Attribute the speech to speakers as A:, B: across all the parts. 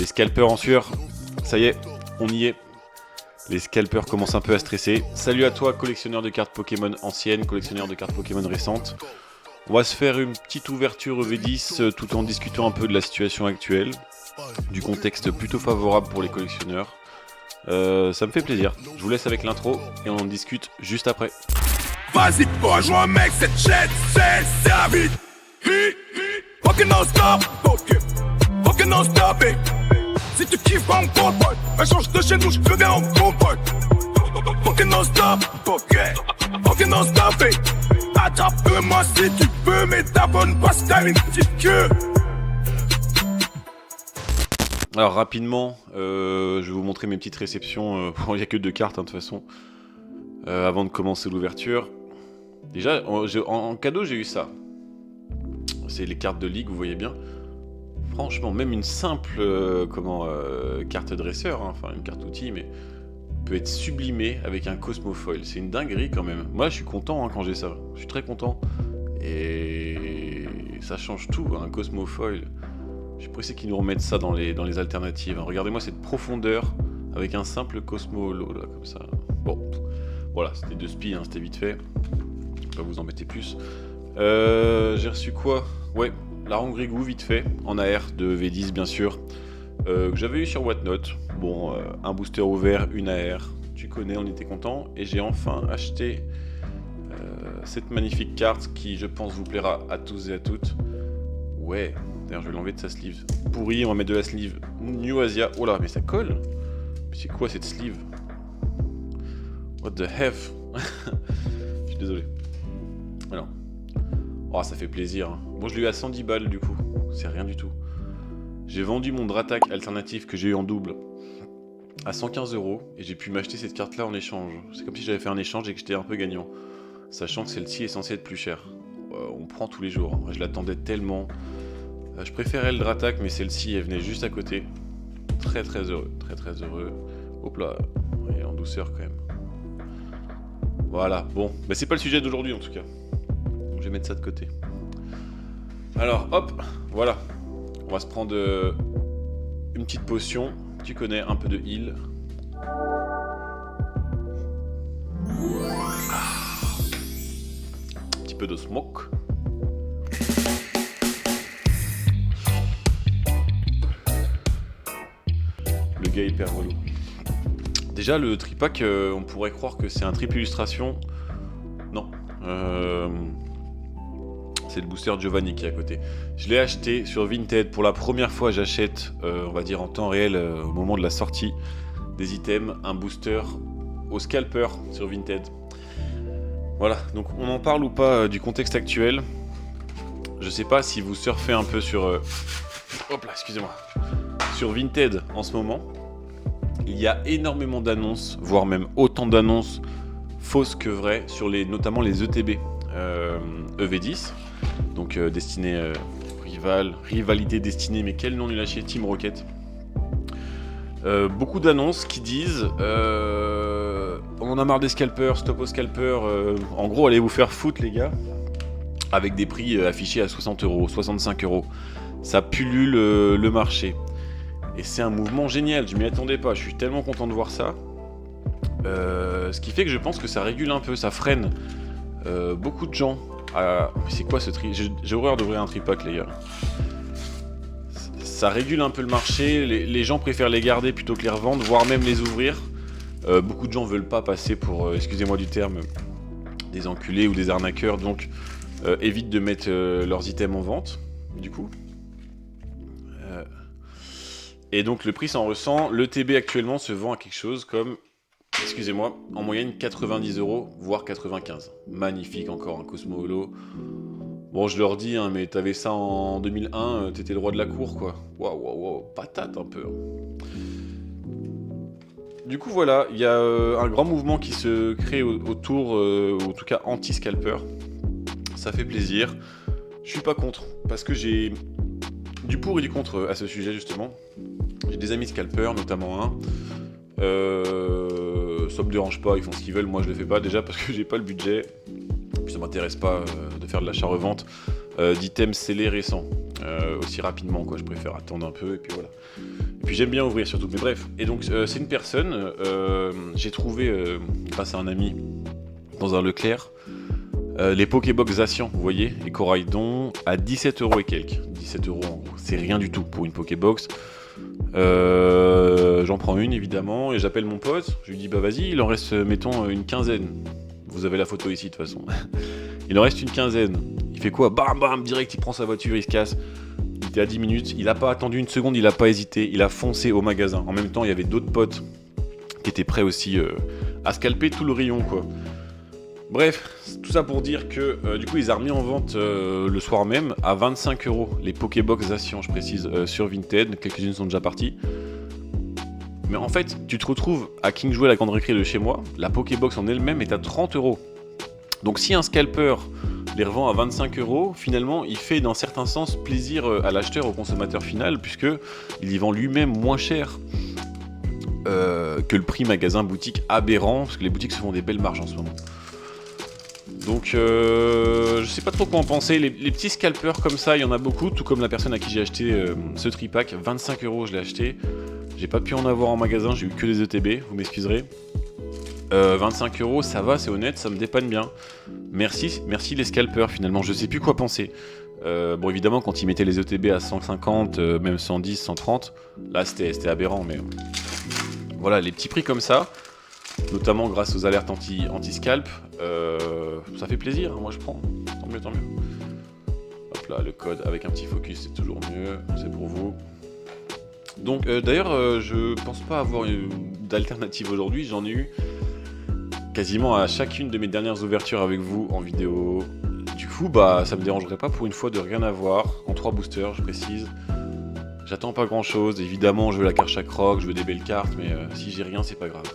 A: Les scalpers en sueur, ça y est, on y est. Les scalpers commencent un peu à stresser. Salut à toi, collectionneur de cartes Pokémon anciennes, collectionneur de cartes Pokémon récentes. On va se faire une petite ouverture EV10 tout en discutant un peu de la situation actuelle, du contexte plutôt favorable pour les collectionneurs. Ça me fait plaisir. Je vous laisse avec l'intro et on en discute juste après.
B: Vas-y, rejoins mec, cette chaîne, c'est la vie. Fucking non stop, fucking non stop. Si tu kiffes pas mon pote, échange de chez nous, je deviens en bon pote. Fucking non stop, fucking non stop. Attrape-moi si tu peux, mais t'abonnes pas, c'est une petite queue.
A: Alors rapidement, je vais vous montrer mes petites réceptions. Il n'y a que 2 cartes de toute façon. Avant de commencer l'ouverture. Déjà, en cadeau, j'ai eu ça. C'est les cartes de ligue, vous voyez bien. Franchement, même une simple carte dresseur, hein, enfin une carte outil, mais peut être sublimée avec un Cosmofoil. C'est une dinguerie quand même. Moi, je suis content quand j'ai ça. Je suis très content. Et ça change tout, un Cosmofoil. Je suis pressé qu'ils nous remettent ça dans les alternatives. Regardez-moi cette profondeur avec un simple Cosmo Holo, là, comme ça. Bon, voilà, c'était 2 spies, hein, c'était vite fait. Je vais pas vous embêter plus. J'ai reçu quoi? Ouais, la Rongrigou, vite fait, en AR de V10, bien sûr, que j'avais eu sur Whatnot. Bon, un booster ouvert, une AR, tu connais, on était content. Et j'ai enfin acheté cette magnifique carte qui, je pense, vous plaira à tous et à toutes. Ouais, d'ailleurs, je vais l'enlever de sa sleeve. Pourri, on va mettre de la sleeve New Asia. Oh là, mais ça colle. Mais c'est quoi cette sleeve? What the F. Je suis désolé. Alors. Oh, ça fait plaisir. Hein. Bon, je l'ai eu à 110 balles du coup. C'est rien du tout. J'ai vendu mon Dratak alternatif que j'ai eu en double à 115 € et j'ai pu m'acheter cette carte là en échange. C'est comme si j'avais fait un échange et que j'étais un peu gagnant. Sachant que celle-ci est censée être plus chère. On prend tous les jours. Je l'attendais tellement. Je préférais le Dratak, mais celle-ci elle venait juste à côté. Très très heureux. Très très heureux. Hop là. Et en douceur quand même. Voilà. Bon. Mais c'est pas le sujet d'aujourd'hui en tout cas. Je vais mettre ça de côté. Alors, hop, voilà. On va se prendre une petite potion. Tu connais, un peu de heal. Un petit peu de smoke. Le gars est hyper relou. Déjà, le tripack, on pourrait croire que c'est un triple illustration. Non. C'est le booster Giovanni qui est à côté. Je l'ai acheté sur Vinted. Pour la première fois, j'achète, on va dire en temps réel, au moment de la sortie des items, un booster au scalper sur Vinted. Voilà, donc on en parle ou pas du contexte actuel. Je sais pas si vous surfez un peu sur... hop là, excusez-moi. Sur Vinted en ce moment. Il y a énormément d'annonces, voire même autant d'annonces fausses que vraies, sur notamment les ETB EV10. Donc rivalité destinée, mais quel nom lui lâcher, Team Rocket. Beaucoup d'annonces qui disent on en a marre des scalpers, stop aux scalpers, en gros allez vous faire foutre les gars, avec des prix affichés à 60 €, 65 €. Ça pullule le marché. Et c'est un mouvement génial, je m'y attendais pas, je suis tellement content de voir ça. Ce qui fait que je pense que ça régule un peu, ça freine beaucoup de gens. C'est quoi ce tri? J'ai horreur d'ouvrir un tripack les gars. Ça régule un peu le marché, les gens préfèrent les garder plutôt que les revendre, voire même les ouvrir. Beaucoup de gens veulent pas passer pour, excusez-moi du terme, des enculés ou des arnaqueurs, donc évitent de mettre leurs items en vente, du coup. Et donc le prix s'en ressent. Le TB actuellement se vend à quelque chose comme, excusez-moi, en moyenne 90 €, voire 95. Magnifique encore, un Cosmo Holo. Bon, je leur dis, hein, mais t'avais ça en 2001, t'étais le roi de la cour, quoi. Waouh, patate un peu. Du coup, voilà, il y a un grand mouvement qui se crée autour, ou en tout cas anti-scalper. Ça fait plaisir. Je suis pas contre, parce que j'ai du pour et du contre à ce sujet, justement. J'ai des amis scalpers, notamment un. Ça me dérange pas, ils font ce qu'ils veulent, moi je le fais pas déjà parce que j'ai pas le budget. Puis ça m'intéresse pas de faire de l'achat-revente d'items scellés récents aussi rapidement, quoi. Je préfère attendre un peu et puis voilà. Et puis j'aime bien ouvrir surtout, mais bref. Et donc c'est une personne, j'ai trouvé, grâce à un ami, dans un Leclerc, les Pokébox Zacian, vous voyez, et Coraidon, à 17€ et quelques. 17€, en gros, c'est rien du tout pour une Pokébox. J'en prends une évidemment, et j'appelle mon pote, je lui dis bah vas-y, il en reste, mettons, une quinzaine. Vous avez la photo ici de toute façon. Il en reste une quinzaine. Il fait quoi? Bam bam, direct, il prend sa voiture, il se casse. Il était à 10 minutes, il a pas attendu une seconde, il a pas hésité, il a foncé au magasin. En même temps, il y avait d'autres potes qui étaient prêts aussi à scalper tout le rayon, quoi. Bref, tout ça pour dire que du coup, ils ont remis en vente le soir même à 25€, les Pokébox Zacian, je précise, sur Vinted. Quelques-unes sont déjà parties. Mais en fait, tu te retrouves à King Jouet, la grande récré de chez moi, la Pokébox en elle-même est à 30€. Donc si un scalper les revend à 25€, finalement, il fait dans certains sens plaisir à l'acheteur, au consommateur final, puisque il y vend lui-même moins cher que le prix magasin boutique aberrant, parce que les boutiques se font des belles marges en ce moment. Donc je sais pas trop quoi en penser, les petits scalpers comme ça, il y en a beaucoup, tout comme la personne à qui j'ai acheté ce tripack, 25€ je l'ai acheté, j'ai pas pu en avoir en magasin, j'ai eu que des ETB, vous m'excuserez. 25€, ça va, c'est honnête, ça me dépanne bien. Merci les scalpers finalement, je sais plus quoi penser. Bon évidemment quand ils mettaient les ETB à 150, même 110, 130, là c'était aberrant, mais voilà, les petits prix comme ça, notamment grâce aux alertes anti-scalp, ça fait plaisir, hein, moi je prends, tant mieux. Hop là, le code avec un petit focus c'est toujours mieux, c'est pour vous. Donc d'ailleurs je pense pas avoir d'alternative aujourd'hui, j'en ai eu quasiment à chacune de mes dernières ouvertures avec vous en vidéo. Du coup bah ça me dérangerait pas pour une fois de rien avoir, en 3 boosters je précise. J'attends pas grand chose, évidemment je veux la carte Rock, je veux des belles cartes, mais si j'ai rien c'est pas grave.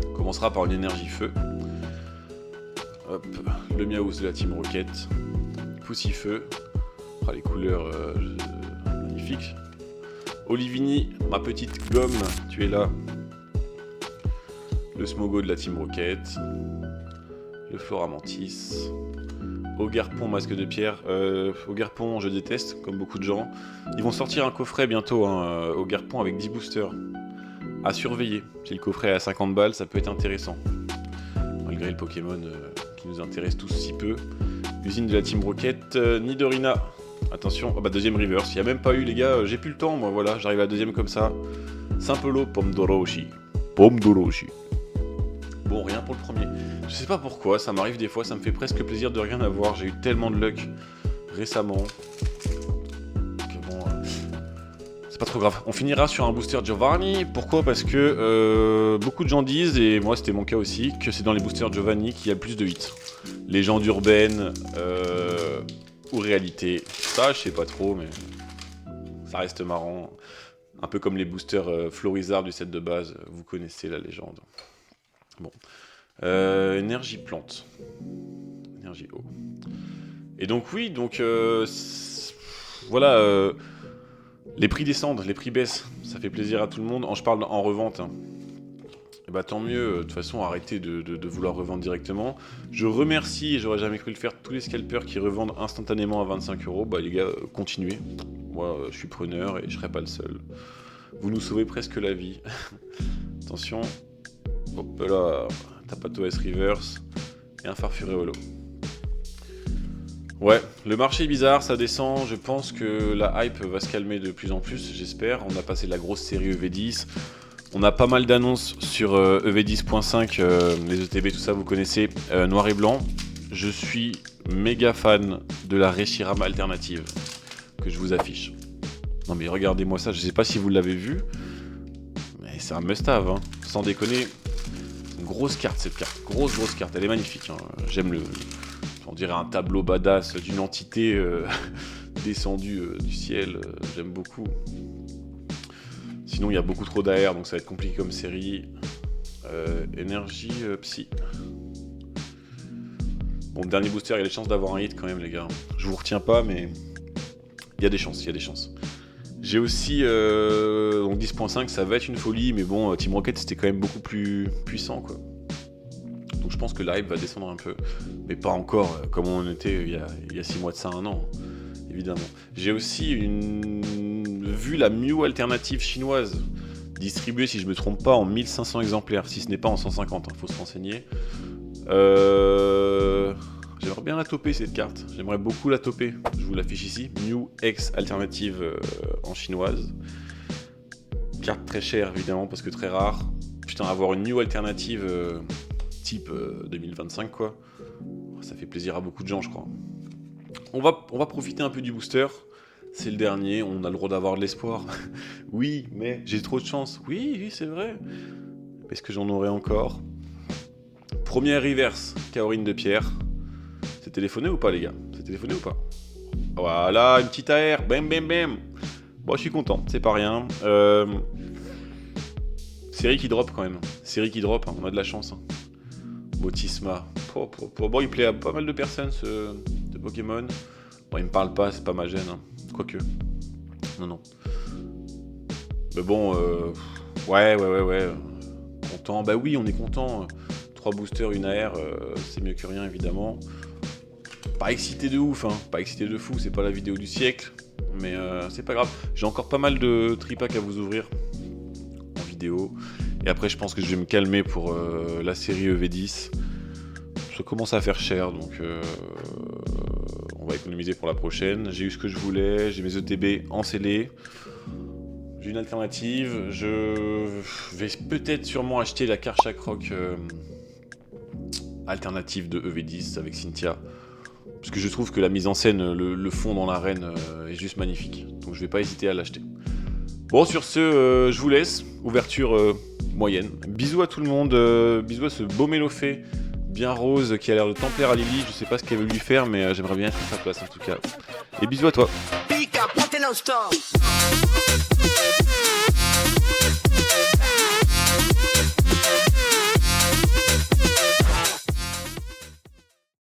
A: On commencera par une énergie feu. Hop, le Miaous de la Team Rocket. Poussifeu. Ah, les couleurs magnifiques. Olivini, ma petite gomme, tu es là. Le Smogo de la Team Rocket. Le Floramantis. Ogarpon, masque de pierre. Ogarpon, je déteste, comme beaucoup de gens. Ils vont sortir un coffret bientôt, hein, Ogarpon avec 10 boosters. À surveiller. Si le coffret est à 50 balles, ça peut être intéressant. Malgré le Pokémon qui nous intéresse tous si peu. Usine de la Team Rocket, Nidorina. Attention, oh bah deuxième reverse. Il n'y a même pas eu les gars, j'ai plus le temps moi, voilà, j'arrive à la deuxième comme ça. Simpolo, Pomdoroshi. Bon, rien pour le premier. Je sais pas pourquoi, ça m'arrive des fois, ça me fait presque plaisir de rien avoir. J'ai eu tellement de luck récemment. Que bon, c'est pas trop grave. On finira sur un booster Giovanni. Pourquoi? Parce que beaucoup de gens disent, et moi c'était mon cas aussi, que c'est dans les boosters Giovanni qu'il y a le plus de hits. Légende urbaine ou réalité. Ça, je sais pas trop, mais ça reste marrant. Un peu comme les boosters Florizard du set de base, vous connaissez la légende. Bon. Énergie plante. Énergie eau. Et donc oui, donc voilà, les prix descendent, les prix baissent, ça fait plaisir à tout le monde. Je parle en revente. Hein. Et bah tant mieux, de toute façon arrêtez de vouloir revendre directement. Je remercie, et j'aurais jamais cru le faire, tous les scalpers qui revendent instantanément à 25€. Bah les gars, continuez. Moi je suis preneur et je serai pas le seul. Vous nous sauvez presque la vie. Attention. Hop là, Tapato S Reverse et un Farfuré Holo. Ouais, le marché est bizarre, ça descend. Je pense que la hype va se calmer de plus en plus, j'espère. On a passé la grosse série EV10. On a pas mal d'annonces sur EV10.5, les ETB, tout ça, vous connaissez, noir et blanc. Je suis méga fan de la Reshiram alternative que je vous affiche. Non mais regardez-moi ça, je sais pas si vous l'avez vu, mais c'est un must-have, hein. Sans déconner. Grosse carte cette carte, grosse carte, elle est magnifique, hein. J'aime on dirait un tableau badass d'une entité descendue du ciel, j'aime beaucoup. Sinon il y a beaucoup trop d'AR donc ça va être compliqué comme série. Énergie psy. Bon, le dernier booster, il y a des chances d'avoir un hit quand même les gars. Je vous retiens pas mais il y a des chances, J'ai aussi donc 10.5, ça va être une folie, mais bon, Team Rocket c'était quand même beaucoup plus puissant quoi. Donc je pense que la hype va descendre un peu, mais pas encore comme on était il y a 6 mois de ça, 1 an. évidemment. J'ai aussi vu la Mew alternative chinoise, distribuée, si je me trompe pas, en 1500 exemplaires, si ce n'est pas en 150, faut se renseigner. J'aimerais bien la toper cette carte, j'aimerais beaucoup la toper. Je vous l'affiche ici, Mew X alternative en chinoise. Carte très chère évidemment parce que très rare. Putain, avoir une Mew alternative type 2025 quoi, ça fait plaisir à beaucoup de gens je crois. On va profiter un peu du booster. C'est le dernier, on a le droit d'avoir de l'espoir. Oui, mais j'ai trop de chance. Oui, c'est vrai. Est-ce que j'en aurai encore? Première reverse, Kaorine de Pierre. C'est téléphoné ou pas les gars? C'est téléphoné ou pas? Voilà, une petite AR, bam bam bam. Bon, je suis content, c'est pas rien. Série qui drop quand même. Série qui drop, hein, on a de la chance. Hein. Motisma. Bon, il plaît à pas mal de personnes ce Pokémon. Bon, il me parle pas, c'est pas ma gêne. Hein. Quoique. Non. Mais bon, ouais. Content. Bah oui, on est content. 3 boosters, une AR, c'est mieux que rien évidemment. Pas excité de ouf, hein. Pas excité de fou, c'est pas la vidéo du siècle. Mais c'est pas grave. J'ai encore pas mal de tripacks à vous ouvrir en vidéo. Et après, je pense que je vais me calmer pour la série EV10. Ça commence à faire cher, donc on va économiser pour la prochaine. J'ai eu ce que je voulais, j'ai mes ETB en scellé. J'ai une alternative. Je vais peut-être sûrement acheter la Karchak Rock alternative de EV10 avec Cynthia. Parce que je trouve que la mise en scène, le fond dans l'arène est juste magnifique. Donc je vais pas hésiter à l'acheter. Bon, sur ce, je vous laisse. Ouverture moyenne. Bisous à tout le monde. Bisous à ce beau Mélofée bien rose qui a l'air de templaire à Lily. Je sais pas ce qu'elle veut lui faire, mais j'aimerais bien être à sa place en tout cas. Et bisous à toi.